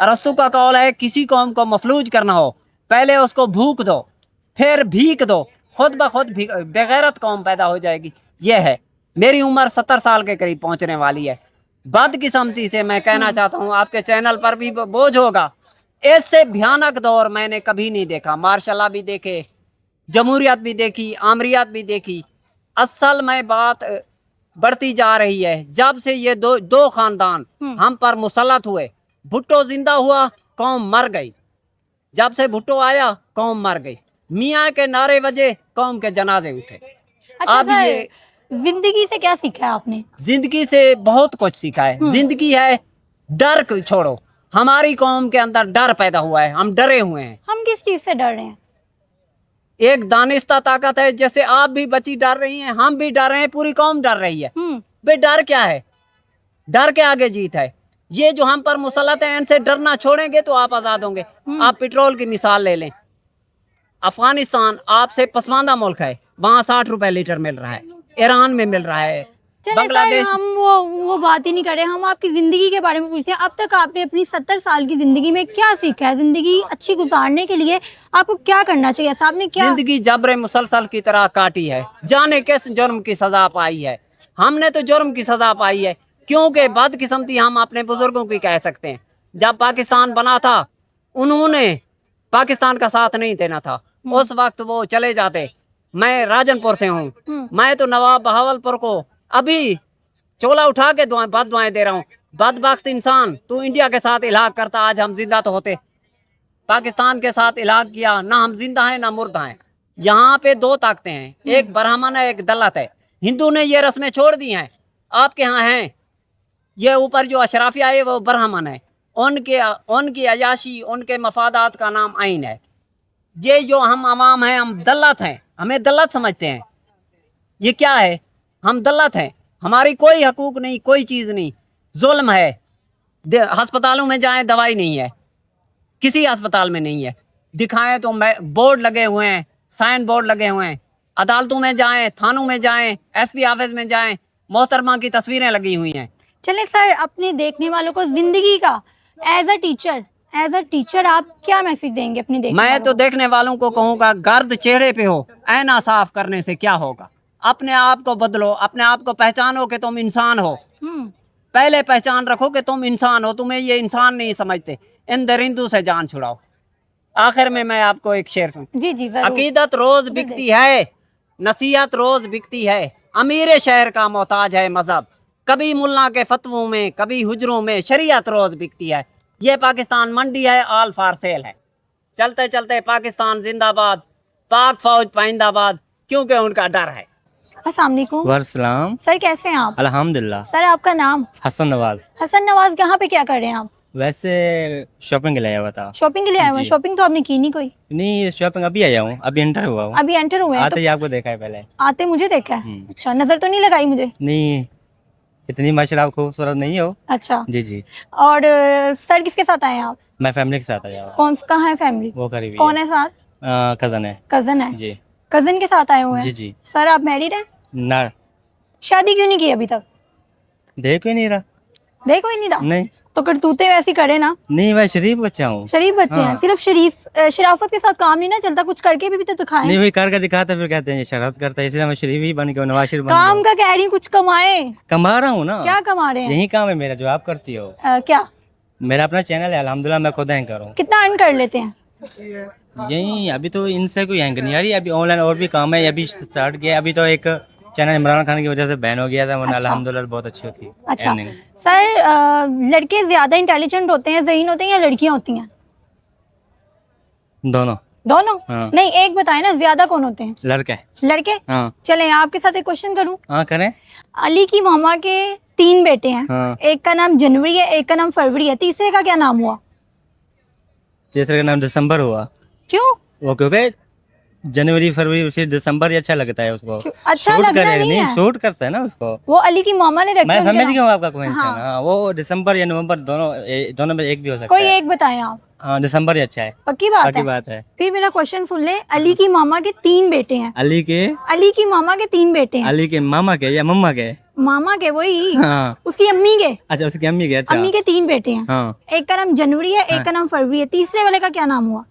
अरस्तू का कौल है, किसी कौम को मफलूज करना हो पहले उसको भूख दो, फिर भीख दो, खुद ब खुद बेगैरत कौम पैदा हो जाएगी। ये है। मेरी उम्र 70 साल के करीब पहुंचने वाली है। बदकिस्मती से मैं कहना चाहता हूँ, आपके चैनल पर भी बोझ होगा, इससे भयानक दौर मैंने कभी नहीं देखा। मार्शल भी देखे, जमहूरियत भी देखी, आमरियत भी देखी। असल में बात बढ़ती जा रही है जब से ये दो खानदान हम पर मुसल्लत हुए। भुट्टो जिंदा हुआ, कौम मर गई। जब से भुट्टो आया, कौम मर गई। मियाँ के नारे वजे, कौम के जनाजे उठे। अच्छा अब सर, ये जिंदगी से क्या सीखा है आपने? जिंदगी से बहुत कुछ सीखा है। जिंदगी है, डर छोड़ो। हमारी कौम के अंदर डर पैदा हुआ है, हम डरे हुए हैं। हम किस चीज से डर रहे हैं? एक दानिस्ता ताकत है, जैसे आप भी बच्ची डर रही हैं, हम भी डर रहे हैं, पूरी कौम डर रही है। बे डर क्या है? डर के आगे जीत है। ये जो हम पर मुसल्लत है, इनसे डरना छोड़ेंगे तो आप आजाद होंगे। आप पेट्रोल की मिसाल ले लें। अफगानिस्तान आपसे पसमानदा मुल्क है, वहाँ 60 रुपए लीटर मिल रहा है, ईरान में मिल रहा है, चले बांग्लादेश। सर, हम वो बात ही नहीं कर रहे, हम आपकी जिंदगी के बारे में पूछते हैं। अब तक आपने अपनी 70 साल की जिंदगी में क्या सीखा है? जिंदगी अच्छी गुजारने के लिए आपको क्या करना चाहिए? साहब ने क्या जिंदगी जबरे मुसलसल की तरह काटी है, जाने किस जुर्म की सजा पाई है। हमने तो जुर्म की सजा पाई है, क्योंकि बदकिस्मती हम अपने बुजुर्गों की कह सकते हैं। जब पाकिस्तान बना था, उन्होंने पाकिस्तान का साथ नहीं देना था, उस वक्त वो चले जाते। मैं राजनपुर से हूँ, मैं तो नवाब बहावलपुर को अभी चोला उठा के बद दुआएं दे रहा हूँ। बदबख्त इंसान, तू इंडिया के साथ इलाक करता, आज हम जिंदा तो होते। पाकिस्तान के साथ इलाक किया, ना हम जिंदा हैं ना मुर्दा हैं। यहाँ पे दो ताकतें हैं, एक ब्राह्मण है, एक दलित है। हिंदू ने ये रस्में छोड़ दी हैं, आपके यहाँ हैं। ये ऊपर जो अशराफिया है वो ब्राह्मण है, उनकी अयाशी, उनके मफादात का नाम आइन है। ये जो हम अवाम हैं, हम दल्लत हैं, हमें दल्लत समझते हैं। ये क्या है? हम दल्लत हैं, हमारी कोई हकूक नहीं, कोई चीज़ नहीं, जुल्म है। अस्पतालों में जाएं, दवाई नहीं है, किसी अस्पताल में नहीं है। दिखाएं तो बोर्ड लगे हुए हैं, साइन बोर्ड लगे हुए हैं। अदालतों में जाएं, थानों में जाएं, एसपी ऑफिस में जाएं, मोहतरमा की तस्वीरें लगी हुई हैं। चले सर, अपने देखने वालों को जिंदगी का एज अ टीचर आप क्या मैसेज देंगे अपने देखने मैं वालों तो को? देखने वालों को कहूँगा, गर्द चेहरे पे हो, ऐना साफ करने से क्या होगा। अपने आप को बदलो, अपने आप को पहचानो कि तुम इंसान हो। पहले पहचान रखो कि तुम इंसान हो, तुम्हें ये इंसान नहीं समझते। इन दरिंदों से जान छुड़ाओ। आखिर में मैं आपको एक शेर सुन। जी जी जरूर। अकीदत रोज बिकती है, नसीहत रोज बिकती है, अमीर शहर का मोहताज है मजहब। कभी मुल्ला के फतवों में, कभी हुजरों में, शरीयत रोज बिकती है। ये पाकिस्तान मंडी है, ऑल फॉर सेल है। चलते चलते पाकिस्तान जिंदाबाद, पाक फौज पाइंदाबाद, क्योंकि उनका डर है। अस्सलाम वालेकुम। वालेकुम। सर कैसे हैं आप? अल्हम्दुलिल्लाह। सर आपका नाम? हसन नवाज। हसन नवाज। यहाँ पे क्या कर रहे हैं आप? वैसे शॉपिंग के लिए आया हुआ था। शॉपिंग के लिए आए हुए हैं? जी। शॉपिंग तो आपने की नहीं कोई? नहीं, शॉपिंग अभी आया हूँ, अभी एंटर हुआ हूँ। अभी एंटर हुए हैं आते तो ही आपको देखा है पहले। आते मुझे देखा है? अच्छा, नजर तो नहीं लगाई मुझे? नहीं, इतनी माशाल्लाह खूबसूरत नहीं हो। अच्छा जी जी। और सर किसके साथ आए हैं आप? मैं फैमिली के साथ आया हूँ। कौन कहाँ है फैमिली? वो करीबी कौन है साथ? कजन है। कजन है? जी कजन के साथ आए हुए हैं? जी जी। सर आप मैरिड हैं? ना, शादी क्यों नहीं की अभी तक? देख ही नहीं रहा। देखो ही नहीं रहा नहीं तो करतूते वैसी करे ना। नहीं, मैं शरीफ बच्चा हूँ। शरीफ बच्चे हैं, हाँ। सिर्फ शराफत के साथ काम नहीं ना चलता, कुछ करके भी तो दिखाएं। नहीं, वही कर दिखाता, फिर कहते हैं ये शरारत करता है, इसलिए मैं शरीफ ही बन गया, नवाज शरीफ बन काम गया। का कह रही हूँ, कुछ कमाए। कमा रहा हूँ ना। क्या कमा रहे हैं? यही काम है मेरा जो आप करती हो। क्या? मेरा अपना चैनल है, अल्हम्दुलिल्लाह, मैं खुद एंकर हूँ। कितना अर्न कर लेते हैं? यही अभी तो इनसे कोई एंकर नहीं आ रही, अभी ऑनलाइन और भी काम है, अभी स्टार्ट किया। अभी तो एक चैनल इमरान खान की वजह से बैन हो गया था, वरना अच्छा। अल्हम्दुलिल्लाह बहुत अच्छी होती है। अच्छा earning। सर, लड़के ज्यादा इंटेलिजेंट होते हैं, ज़हीन होते हैं, या लड़कियां होती हैं? दोनों। दोनों? हाँ। नहीं, एक बताए ना, ज्यादा कौन होते हैं? लड़के। लड़के? हाँ चले आपके साथ एक क्वेश्चन करूं। हाँ करें। अली की मामा के 3 बेटे हैं। हाँ। एक का नाम जनवरी है, एक का नाम फरवरी है, तीसरे का क्या नाम हुआ? तीसरे का नाम दिसंबर हुआ। क्यों? वो क्योंकि जनवरी फरवरी फिर दिसंबर ही अच्छा लगता है उसको। अच्छा शूट लगना करे नहीं है। शूट करता है ना उसको। वो अली की मामा ने रखे मैं उनके समझ नाम। गया हूँ आपका क्वेश्चन। हाँ। हाँ, वो दिसंबर या नवंबर दोनों में एक भी हो सकता कोई है। एक बताएं आप। हाँ, दिसंबर ही अच्छा है। पक्की बात बाकी है। बात है। फिर मेरा क्वेश्चन सुन ले, अली की मामा के 3 बेटे हैं। अली के अली की मामा के 3 बेटे हैं। अली के मामा के या मम्मा के? मामा के, वही हाँ। उसकी अम्मी के। अच्छा, उसकी अम्मी के। अच्छा। अम्मी के 3 बेटे हैं। हाँ। एक का नाम जनवरी है, एक हाँ। का नाम फरवरी है, तीसरे वाले का क्या नाम हुआ?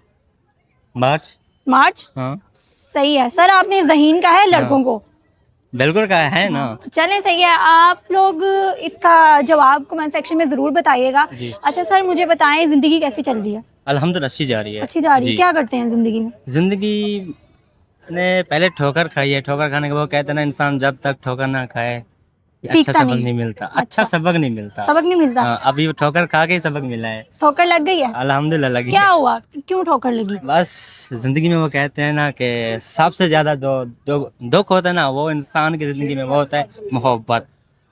मार्च। मार्च। हाँ, सही है सर, आपने ज़हीन का है लड़कों को। बिल्कुल का है ना। चलें, सही है। आप लोग इसका जवाब कमेंट सेक्शन में ज़रूर बताइएगा। जी। अच्छा सर, मुझे बताएं ज़िंदगी कैसी चल रही है? अल्हम्दुलिल्लाह अच्छी जा रही है। अच्छी जा रही है। जी। क्या करते हैं ज़िंदगी में? जिंदगी ने पहले ठोकर खाई है। ठोकर खाने के बाद कहते हैं ना, इंसान जब तक ठोकर ना खाए अच्छा सीखता सबक नहीं। नहीं मिलता। अच्छा। अच्छा सबक नहीं मिलता। सबक नहीं मिलता। हाँ, अभी वो ठोकर खा के ही सबक मिला है। ठोकर लग गई है? अल्हम्दुलिल्लाह लगी क्या है। हुआ, क्यों ठोकर लगी? बस जिंदगी में वो कहते हैं ना कि सबसे ज्यादा दुख होता है ना, वो इंसान की जिंदगी में वो होता है मोहब्बत।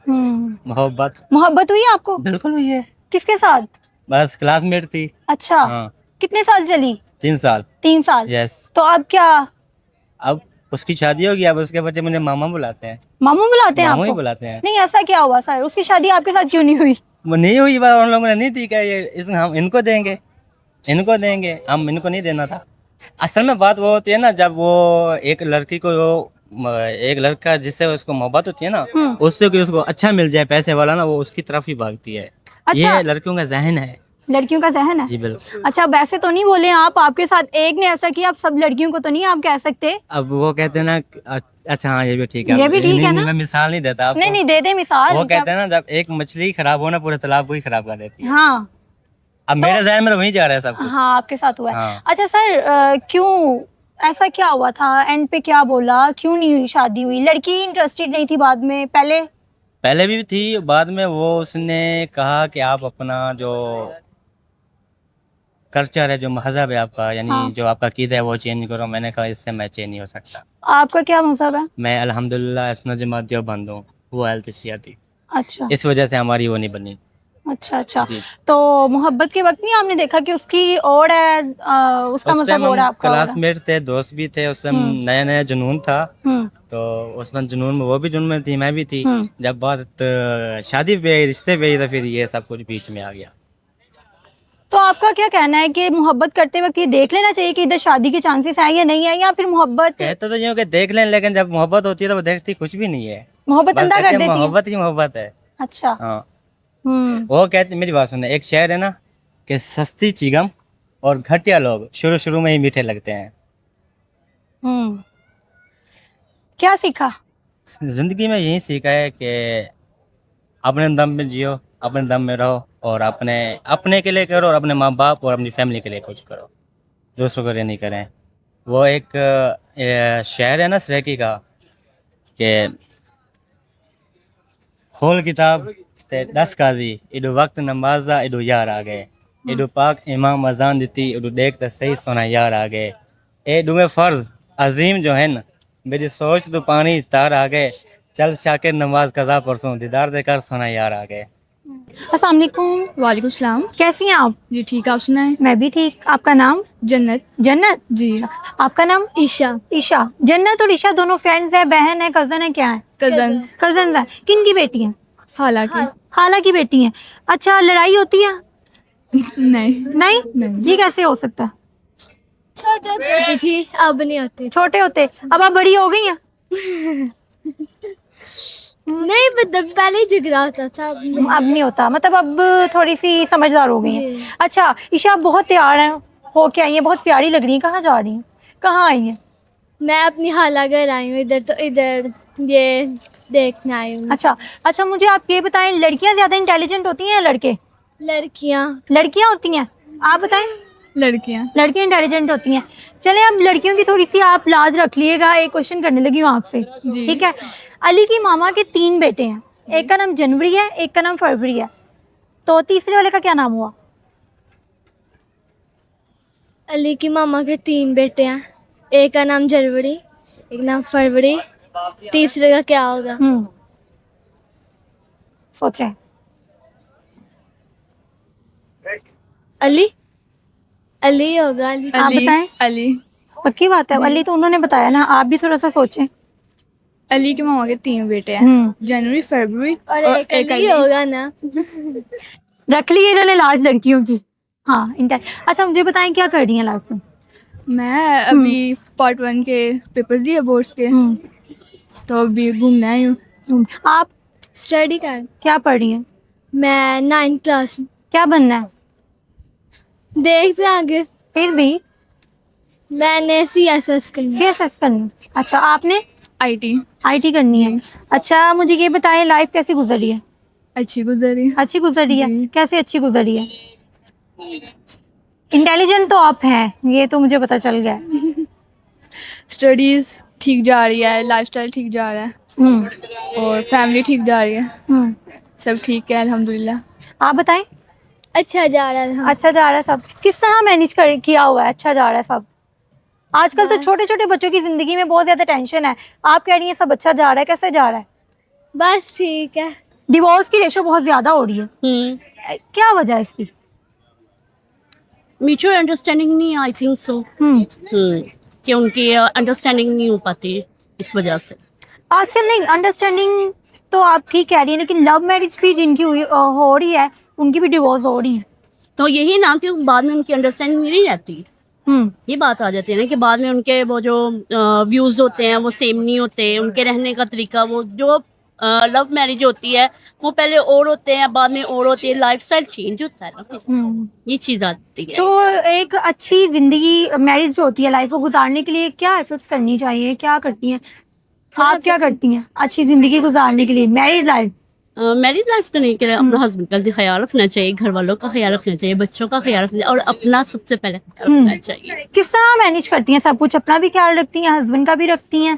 मोहब्बत मोहब्बत हुई आपको? बिल्कुल हुई है। किसके साथ? बस क्लासमेट थी। अच्छा। हाँ। कितने साल चली? 3 साल। 3 साल। यस। तो अब क्या? अब उसकी शादी होगी, अब उसके बच्चे मुझे मामा बुलाते हैं। मामू बुलाते हैं मामू ही आपको? बुलाते हैं। नहीं, ऐसा क्या हुआ सर, उसकी शादी आपके साथ क्यों नहीं हुई? वो नहीं हुई बात, उन लोगों ने नहीं दी क्या ये हम इनको देंगे, इनको देंगे, हम इनको नहीं देना था। असल में बात वो होती है ना, जब वो एक लड़की को एक लड़का जिससे उसको मोहब्बत होती है ना, उससे कि उसको अच्छा मिल जाए पैसे वाला ना, वो उसकी तरफ ही भागती है। अच्छा। ये लड़कियों का जहन है। लड़कियों का जहन है? जी बिल्कुल। अच्छा, वैसे तो नहीं बोले आप, आपके साथ एक ने ऐसा किया, आप सब लड़कियों को तो नहीं आप कह सकते। अब वो कहते हैं ना, अच्छा हाँ, ये भी ठीक है। ये भी ठीक है ना? मैं मिसाल नहीं देता आपको। नहीं नहीं, दे दे मिसाल। वो कहते हैं ना, जब एक मछली खराब हो ना, पूरे तालाब को ही खराब कर देती है। हाँ। अब मेरे जहन में तो वही जा रहा है सब कुछ। हाँ, आपके साथ हुआ है। हाँ। अच्छा सर, क्यों ऐसा क्या हुआ था? एंड पे क्या बोला, क्यों नहीं शादी हुई? लड़की इंटरेस्टेड नहीं थी बाद में? पहले भी थी, बाद में वो उसने कहा कि आप अपना जो कल्चर है, जो मजहब है आपका, यानी हाँ। जो आपका कीदा है, वो चेंज करो। मैंने कहा इससे मैं चेंज नहीं हो सकता। आपका क्या मजहब है? मैं अल्हम्दुलिल्लाह सुन्नत जमात देवबंद हूँ, वो हेल्थ शिया थी। अच्छा इस वजह से हमारी वो नहीं बनी। अच्छा। अच्छा, जी। तो मोहब्बत के वक्त नहीं आपने देखा कि उसकी और है, उसका उस मजहब टाइम और है, हम आपका और है? क्लासमेट थे, दोस्त भी थे। उस टाइम नया नया जुनून था, हम्म। तो उसमें जुनून में वो भी जुनून में थी, मैं भी थी। हम्म। जब बात शादी पे आई, रिश्ते पे आई, तो फिर ये सब कुछ बीच में आ गया। तो आपका क्या कहना है कि मोहब्बत करते वक्त ये देख लेना चाहिए कि इधर शादी के चांसेस है या नहीं है, या फिर मोहब्बत कहते तो यूँ कि देख लें, लेकिन जब मोहब्बत होती है तो वो देखती कुछ भी नहीं है। मोहब्बत बस अंधा कहते कर हैं देती है? मोहब्बत ही मोहब्बत है। अच्छा। हाँ। हम्म। वो कहते, मेरी बात सुने, एक शेर है ना कि सस्ती चिगम और घटिया लोग शुरू शुरू में ही मीठे लगते हैं। हम्म। क्या सीखा? जिंदगी में यही सीखा है कि अपने दम में जियो, अपने दम में रहो, और अपने के लिए करो, और अपने माँ बाप और अपनी फैमिली के लिए कुछ करो, दूसरों के लिए नहीं करें। वो एक शेर है ना सरेकी का कि खोल किताब ते 10 काजी, इडू वक्त नमाजा, इडू यार आ गए, इडू पाक इमाम अजान देती, इडू देख तो सही सोना यार आ गए। इडू में फ़र्ज अजीम जो है ना, मेरी सोच तो पानी तार आ गए, चल शाकिर नमाज कज़ा परसों, दीदार देकर सोना यार आ गए। अस्सलाम वालेकुम। वालेकुम सलाम। कैसी हैं आप? जी ठीक, आप सुनाएं? मैं भी ठीक। आपका नाम? जन्नत। जन्नत। जी। आपका नाम? ईशा। ईशा। जन्नत और ईशा दोनों फ्रेंड्स है, बहन है, कजन है, क्या है? कजन्स। कजन है। किन की बेटी हैं? हालांकि खाला की बेटी हैं। अच्छा, लड़ाई होती है? नहीं। नहीं। ये कैसे हो सकता है? छोटे होती थी, अब नहीं होती। छोटे होते, अब आप बड़ी हो गई हैं? नहीं, मतलब पहले ही झगड़ा होता था, अब नहीं होता, मतलब अब थोड़ी सी समझदार हो गई हैं। जी। अच्छा ईशा, आप बहुत तैयार हैं, हो क्या, ये बहुत प्यारी लग रही हैं। कहाँ जा रही हैं, कहाँ आई हैं? मैं अपनी खाला घर आई हूँ इधर, तो इधर ये देखने आई हूँ। अच्छा, मुझे आप ये बताएं, लड़कियां ज्यादा इंटेलिजेंट होती हैं या लड़के? लड़कियां होती हैं। आप बताएं। लड़कियाँ इंटेलिजेंट होती हैं। चलें, अब लड़कियों की थोड़ी सी आप लाज रख लिएगा, एक क्वेश्चन करने लगी हूँ आपसे, ठीक है? अली की मामा के 3 बेटे हैं, एक का नाम जनवरी है, एक का नाम फरवरी है, तो तीसरे वाले का क्या नाम हुआ? अली की मामा के 3 बेटे हैं, एक का नाम जनवरी, एक नाम फरवरी, तीसरे का क्या होगा? सोचें। अली होगा। अली। आप बताएं। अली। पक्की बात है। अली तो उन्होंने बताया ना, आप भी थोड़ा सा सोचें। अली के मामा के 3 बेटे हैं, जनवरी, फरवरी और एक अली होगा ना। रख ली इन्होंने लास्ट लड़कियों की। हाँ अच्छा मुझे बताएं क्या कर रही हैं लाइफ में? मैं अभी पार्ट 1 के पेपर दिए बोर्ड्स के, तो अभी घूमने आई हूँ। आप स्टडी कर, क्या पढ़ रही हैं? मैं 9th क्लास में। क्या बनना है? देखते हैं आगे, फिर भी मैंने CSS करनी, CSS करनी है। अच्छा आपने? IT करनी है। अच्छा मुझे ये बताएं लाइफ कैसी गुजरी है? अच्छी गुजरी। अच्छी गुजरी है। कैसे अच्छी गुजरी है? इंटेलिजेंट तो आप हैं, ये तो मुझे पता चल गया। स्टडीज ठीक जा रही है, लाइफस्टाइल ठीक जा रहा है और फैमिली ठीक जा रही है, सब ठीक है अल्हम्दुलिल्लाह। आप बताएं। अच्छा जा रहा है। अच्छा जा रहा है सब। किस तरह मैनेज कर किया हुआ है? अच्छा जा रहा है सब। आजकल तो छोटे छोटे बच्चों की जिंदगी में बहुत ज्यादा टेंशन है, आप कह रही हैं सब अच्छा जा रहा है, कैसे जा रहा है? बस ठीक है। डिवोर्स की रेशो बहुत ज्यादा हो रही है, क्या वजह है इसकी? म्यूचुअल अंडरस्टैंडिंग नहीं, आई थिंक सो कि उनकी अंडरस्टैंडिंग नहीं हो पाती इस वजह से। आजकल नहीं, अंडरस्टैंडिंग तो आप ठीक कह रही है, लेकिन लव मैरिज भी जिनकी हो रही है उनकी भी डिवोर्स हो रही है। तो यही ना कि बाद में उनकी अंडरस्टैंडिंग नहीं रहती, ये बात आ जाती है ना कि बाद में उनके वो जो व्यूज होते हैं वो सेम नहीं होते, उनके रहने का तरीका, वो जो लव मैरिज होती है वो पहले और होते हैं, बाद में और होती है, लाइफस्टाइल चेंज होता है ना, ये चीज आती है। तो एक अच्छी जिंदगी मैरिज जो होती है लाइफ को गुजारने के लिए क्या एफर्ट्स करनी चाहिए, क्या करती हैं आप? क्या करती हैं अच्छी जिंदगी गुजारने के लिए मैरिड लाइफ? मैरिज लाइफ करने के लिए अपना हस्बैंड का ख्याल रखना चाहिए, घर वालों का ख्याल रखना चाहिए, बच्चों का ख्याल रखना चाहिए और अपना सबसे पहले ख्याल रखना चाहिए। किस तरह मैनेज करती हैं सब कुछ? अपना भी ख्याल रखती हैं, हस्बैंड का भी रखती हैं?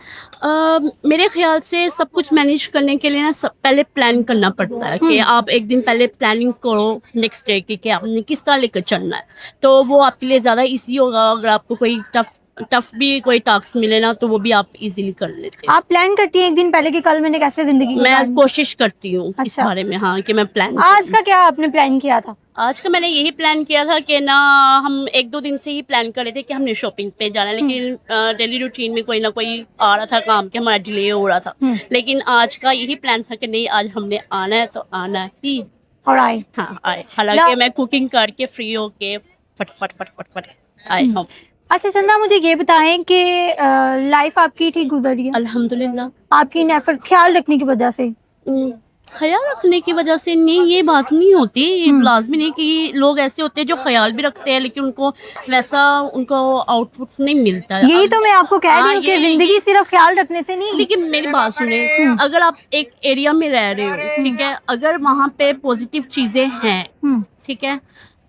मेरे ख्याल से सब कुछ मैनेज करने के लिए ना पहले प्लान करना पड़ता है कि आप एक दिन पहले प्लानिंग करो नेक्स्ट डे की कि आपने किस तरह लेकर चलना है, तो वो आपके लिए ज़्यादा इजी होगा। अगर आपको कोई टफ भी कोई टास्क मिले ना तो वो भी आप इजीली कर लेते हैं। आप प्लान करती हैं एक दिन पहले कि कल मैंने कैसे जिंदगी मैं कोशिश करती हूँ इस अच्छा। बारे में, हाँ, कि मैं प्लान। आज का क्या आपने प्लान किया था? आज का मैंने यही प्लान किया था कि ना हम 1-2 दिन से ही प्लान कर रहे थे कि हमने शॉपिंग पे जाना है, लेकिन डेली रूटीन में कोई ना कोई आ रहा था काम के, हमारा डिले हो रहा था, लेकिन आज का यही प्लान था कि नहीं आज हमने आना है तो आना ही। और आए? हाँ आए, हालांकि मैं कुकिंग करके फ्री होके फट आए हम। अच्छा चंदा मुझे ये बताएं कि लाइफ आपकी ठीक गुजरी है? अल्हम्दुलिल्लाह। आपकी इन एफर्ट ख्याल रखने की वजह से? ख्याल रखने की वजह से नहीं, ये बात नहीं होती, ये लाजमी नहीं कि लोग ऐसे होते हैं जो ख्याल भी रखते हैं लेकिन उनको वैसा उनको आउटपुट नहीं मिलता है। यही तो मैं आपको कह रही हूँ कि जिंदगी सिर्फ ख्याल रखने से नहीं। लेकिन मेरी बात सुने, अगर आप एक एरिया में रह रहे हो, ठीक है, अगर वहाँ पे पॉजिटिव चीजें हैं, ठीक है,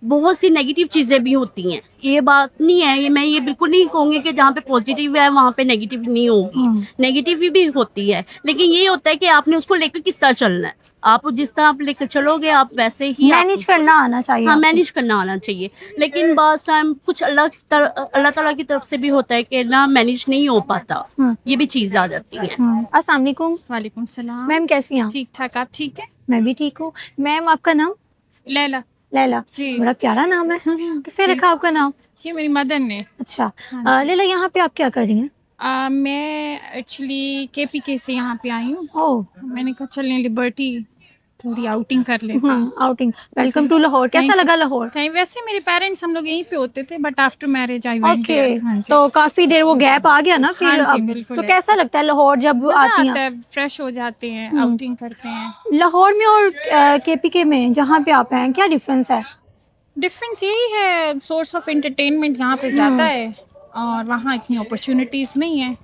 बहुत सी नेगेटिव चीज़ें भी होती हैं, ये बात नहीं है, ये मैं ये बिल्कुल नहीं कहूँगी कि जहाँ पे पॉजिटिव है वहाँ पे नेगेटिव नहीं होगी, नेगेटिव भी होती है, लेकिन ये होता है कि आपने उसको लेकर किस तरह चलना है। आप जिस तरह आप लेकर चलोगे आप वैसे ही मैनेज करना आना चाहिए। हाँ, मैनेज करना आना चाहिए, लेकिन बास टाइम कुछ अल्लाह ताला की तरफ से भी होता है कि ना मैनेज नहीं हो पाता, ये भी चीज़ आ जाती है। अस्सलाम वालेकुम। वालेकुम सलाम। मैम कैसी हैं? ठीक ठाक, आप ठीक है? मैं भी ठीक हूँ। मैम आपका नाम? लैला। लैला जी। बड़ा प्यारा नाम है, किसने रखा आपका नाम? ये मेरी मदर ने। अच्छा लैला यहाँ पे आप क्या कर रही हैं? मैं एक्चुअली KPK से यहाँ पे आई हूँ। ओह मैंने कहा चलें लिबर्टी थोड़ी आउटिंग कर ले। आउटिंग। Welcome to Lahore. कैसा लगा लाहौर? वैसे मेरे पेरेंट्स हम लोग यहीं पे होते थे, but after marriage I went okay there. तो काफी देर वो गैप आ गया ना फिर हाँ जी, अब बिल्कुल तो कैसा लगता है लाहौर जब आती हैं? फ्रेश हो जाते हैं, आउटिंग करते हैं। लाहौर में और KPK में जहाँ पे आप हैं क्या डिफरेंस है? डिफरेंस यही है, सोर्स ऑफ एंटरटेनमेंट यहाँ पे ज़्यादा है और वहाँ इतनी अपॉर्चुनिटीज़ नहीं है,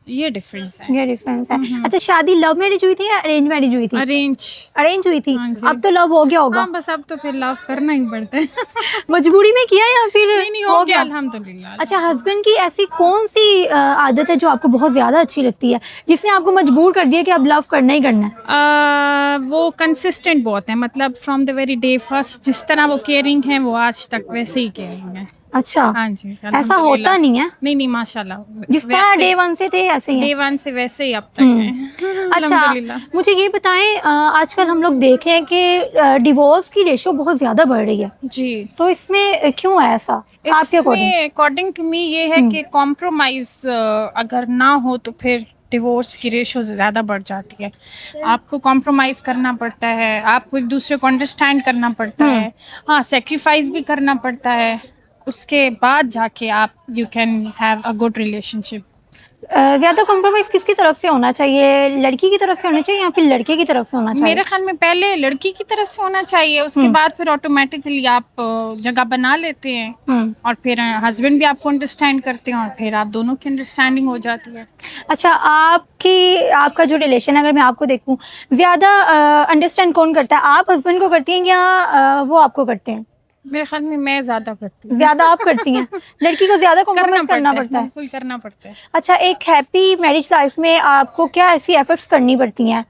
ये डिफरेंस है। ये डिफरेंस है। अच्छा शादी लव मैरिज हुई थी या अरेंज मैरिज हुई थी? अरेंज हुई थी। हाँ जी। अब तो लव हो गया होगा। हाँ, बस अब तो फिर लव करना ही पड़ता है। मजबूरी में किया या फिर नहीं हो गया अल्हम्दुलिल्लाह। अच्छा हस्बैंड की ऐसी कौन सी आदत है जो आपको बहुत ज्यादा अच्छी लगती है, जिसने आपको मजबूर कर दिया कि अब लव करना ही करना है? वो कंसिस्टेंट बहुत है, मतलब from the very day first जिस तरह वो केयरिंग है वो आज तक वैसे ही केयरिंग है। अच्छा, हाँ जी, ऐसा अल्हम्दुलिल्लाह। होता नहीं है, नहीं नहीं माशाल्लाह, जिस तरह डे 1 से थे ऐसे ही है। डे 1 से वैसे ही अब तक है। अच्छा, अल्हम्दुलिल्लाह। मुझे ये बताएं, आजकल हम लोग देख रहे हैं कि डिवोर्स की रेशो बहुत ज़्यादा बढ़ रही है, जी, तो इसमें क्यों है ऐसा आपके अकॉर्डिंग? इसमें अकॉर्डिंग टू मी ये है कि कॉम्प्रोमाइज अगर ना हो तो फिर डिवोर्स की रेशो ज़्यादा बढ़ जाती है। आपको कॉम्प्रोमाइज़ करना पड़ता है, आपको एक दूसरे को अंडरस्टैंड करना पड़ता है, हाँ सेक्रीफाइस भी करना पड़ता है, उसके बाद जाके आप you can have a good relationship. ज़्यादा कॉम्प्रोमाइज़ किसकी तरफ से होना चाहिए, लड़की की तरफ से होना चाहिए या फिर लड़के की तरफ से होना चाहिए? मेरे ख्याल में पहले लड़की की तरफ से होना चाहिए, उसके बाद फिर ऑटोमेटिकली आप जगह बना लेते हैं और फिर हस्बैंड भी आपको अंडरस्टैंड करते हैं और फिर आप दोनों की अंडरस्टैंडिंग हो जाती है। अच्छा, आपका जो रिलेशन है, अगर मैं आपको देखूं, ज़्यादा अंडरस्टैंड कौन करता है, आप हस्बैंड को करती हैं या वो आपको करते हैं? मेरे ख्याल में मैं ज़्यादा करती हूँ। ज़्यादा आप करती हैं, लड़की को ज़्यादा कॉम्प्रोमाइज़ करना पड़ता है। बिल्कुल करना पड़ता है। अच्छा, एक हैप्पी मैरिज लाइफ में आपको क्या ऐसी एफर्ट्स करनी पड़ती हैं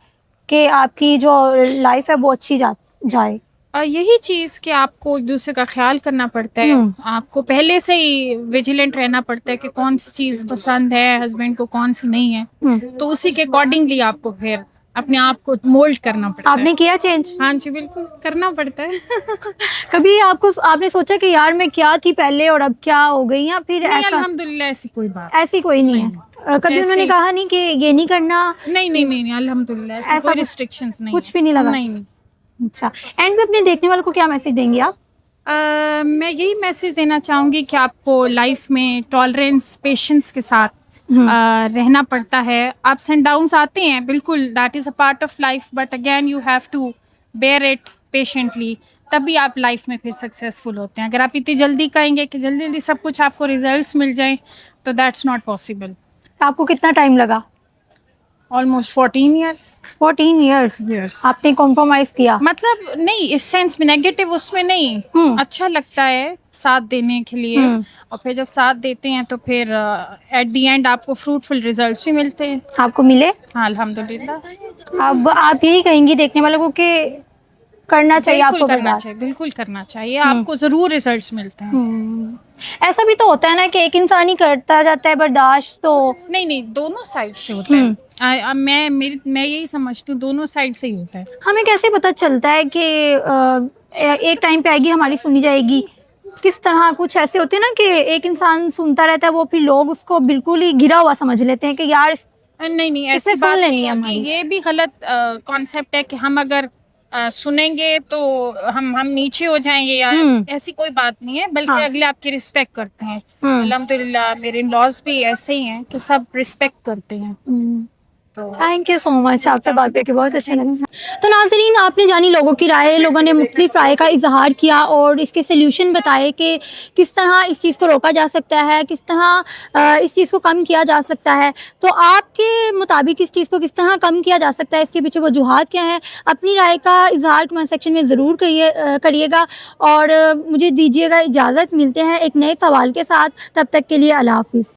कि आपकी जो लाइफ है वो अच्छी जाए? यही चीज़ कि आपको एक दूसरे का ख्याल करना पड़ता है, आपको पहले से ही विजिलेंट रहना पड़ता है कि कौन सी चीज़ पसंद है हस्बैंड को, कौन सी नहीं है, तो उसी के अकॉर्डिंगली आपको फिर अपने आप को मोल्ड करना पड़ता आपने है। किया चेंज? हाँ जी, बिल्कुल करना पड़ता है। कभी आपने सोचा कि यार मैं क्या थी पहले और अब क्या हो गई, या फिर नहीं, ऐसा? अल्हम्दुलिल्लाह ऐसी कोई बात ऐसी कोई नहीं है। कभी ऐसे- उन्होंने कहा नहीं कि ये नहीं करना? नहीं, अल्हम्दुलिल्लाह ऐसी ऐसा कोई कुछ- रिस्ट्रिक्शंस नहीं, कुछ भी नहीं लगा? नहीं। अच्छा, एंड में अपने देखने वालों को क्या मैसेज देंगे आप? मैं यही मैसेज देना चाहूँगी कि आपको लाइफ में टॉलरेंस, पेशेंस के साथ रहना पड़ता है। अप्स एंड डाउन्स आते हैं, बिल्कुल, that is a part of life, but again you have to bear it patiently, तभी आप लाइफ में फिर सक्सेसफुल होते हैं। अगर आप इतनी जल्दी कहेंगे कि जल्दी जल्दी सब कुछ आपको रिजल्ट्स मिल जाएं, तो दैट्स नॉट पॉसिबल। आपको कितना टाइम लगा? Almost 14 years. 14 ईयर्स आपने कॉम्प्रोमाइज़ किया? मतलब नहीं इस सेंस में, नेगेटिव उसमें नहीं, अच्छा लगता है साथ देने के लिए, और फिर जब साथ देते हैं तो फिर एट द एंड आपको फ्रूटफुल रिजल्ट्स भी मिलते हैं। आपको मिले? हाँ, अल्हम्दुलिल्लाह। अब आप यही कहेंगी देखने वालों को कि करना चाहिए, आपको बिल्कुल करना बर्बाद? चाहिए, बिल्कुल करना चाहिए, आपको ज़रूर रिजल्ट्स मिलते हैं। ऐसा भी तो होता है ना कि एक इंसान ही करता जाता है बर्दाश्त, तो नहीं, दोनों साइड से होता है। मैं यही समझती हूँ, दोनों साइड से ही होता है। हमें कैसे पता चलता है कि एक टाइम पे आएगी हमारी सुनी जाएगी? किस तरह, कुछ ऐसे होते हैं ना कि एक इंसान सुनता रहता है, वो फिर लोग उसको बिल्कुल ही गिरा हुआ समझ लेते हैं कि यार नहीं, ऐसी इससे सुन बात लेनी नहीं है होती। हमारी। ये भी गलत कॉन्सेप्ट है कि हम अगर सुनेंगे तो हम नीचे हो जाएंगे, या ऐसी कोई बात नहीं है, बल्कि अगले आपकी रिस्पेक्ट करते हैं। अल्हम्दुलिल्लाह मेरे इन-लॉज भी ऐसे ही हैं कि सब रिस्पेक्ट करते हैं। थैंक यू सो मच, आपसे बात करके बहुत अच्छा लगा। तो नाज़रीन, आपने जानी लोगों की राय, लोगों ने मुख्तलिफ राय का इजहार किया और इसके सल्यूशन बताए कि किस तरह इस चीज़ को रोका जा सकता है, किस तरह इस चीज़ को कम किया जा सकता है। तो आपके मुताबिक इस चीज़ को किस तरह कम किया जा सकता है, इसके पीछे वजूहात क्या हैं, अपनी राय का इजहार कमेंट सेक्शन में ज़रूर करिएगा और मुझे दीजिएगा इजाज़त। मिलते हैं एक नए सवाल के साथ, तब तक के लिए अल्लाह हाफ़िज़।